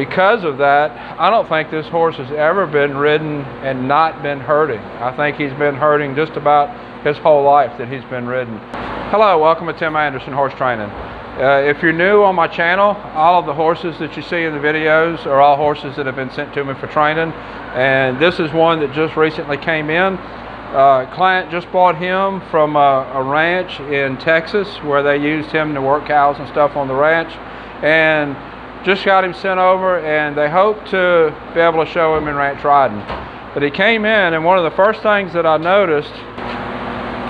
because of that, I don't think this horse has ever been ridden and not been hurting. I think he's been hurting just about his whole life that he's been ridden. Hello, welcome to Tim Anderson Horse Training. If you're new on my channel, all of the horses that you see in the videos are all horses that have been sent to me for training, and this is one that just recently came in. Client just bought him from a ranch in Texas where they used him to work cows and stuff on the ranch, and just got him sent over, and they hope to be able to show him in ranch riding. But he came in, and one of the first things that I noticed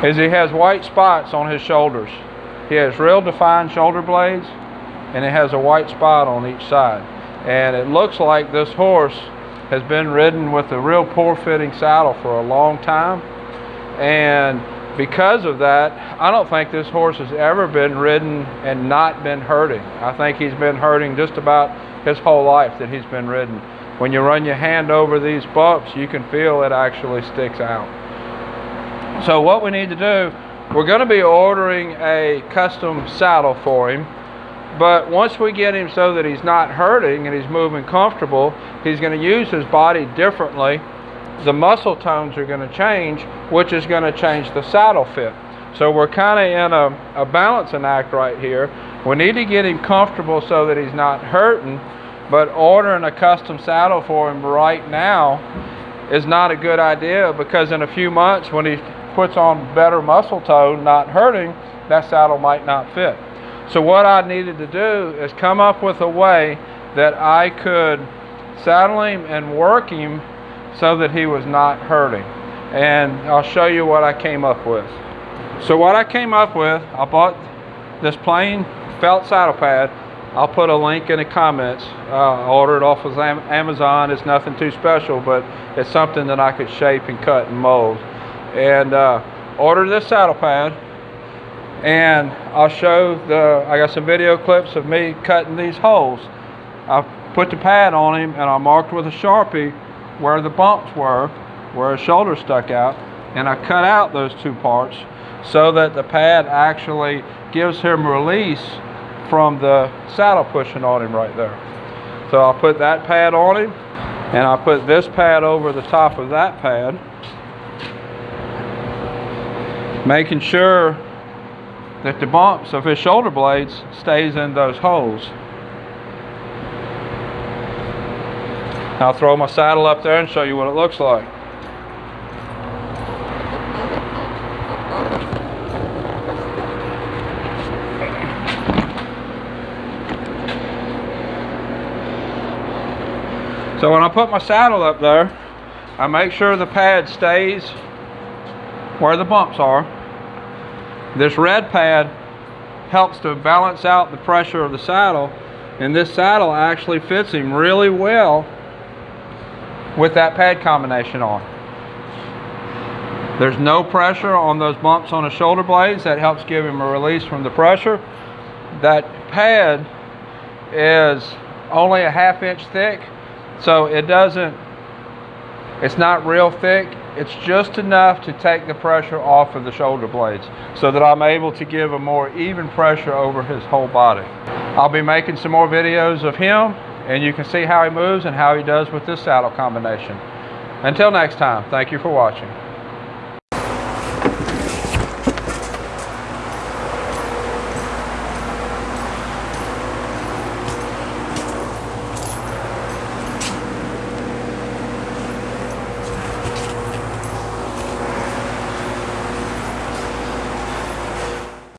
is he has white spots on his shoulders. He has real defined shoulder blades, and it has a white spot on each side. And it looks like this horse has been ridden with a real poor fitting saddle for a long time. And because of that, I don't think this horse has ever been ridden and not been hurting. I think he's been hurting just about his whole life that he's been ridden. When you run your hand over these bumps, you can feel it actually sticks out. So what we need to do, we're going to be ordering a custom saddle for him, but once we get him so that he's not hurting and he's moving comfortable, he's going to use his body differently. The muscle tones are going to change, which is going to change the saddle fit. So we're kind of in a balancing act right here. We need to get him comfortable so that he's not hurting, but ordering a custom saddle for him right now is not a good idea, because in a few months when he puts on better muscle tone, not hurting, that saddle might not fit. So what I needed to do is come up with a way that I could saddle him and work him so that he was not hurting. And I'll show you what I came up with. So what I came up with, I bought this plain felt saddle pad. I'll put a link in the comments. I ordered it off of Amazon. It's nothing too special, but it's something that I could shape and cut and mold. And ordered this saddle pad, and I'll show I got some video clips of me cutting these holes. I put the pad on him, and I marked with a Sharpie where the bumps were, where his shoulder stuck out, and I cut out those two parts so that the pad actually gives him release from the saddle pushing on him right there. So I'll put that pad on him, and I'll put this pad over the top of that pad, making sure that the bumps of his shoulder blades stays in those holes. I'll throw my saddle up there and show you what it looks like. So when I put my saddle up there, I make sure the pad stays where the bumps are. This red pad helps to balance out the pressure of the saddle, and this saddle actually fits him really well with that pad combination on. There's no pressure on those bumps on the shoulder blades. That helps give him a release from the pressure. That pad is only a 1/2 inch thick, so it's not real thick. It's just enough to take the pressure off of the shoulder blades so that I'm able to give a more even pressure over his whole body. I'll be making some more videos of him, and you can see how he moves and how he does with this saddle combination. Until next time, thank you for watching.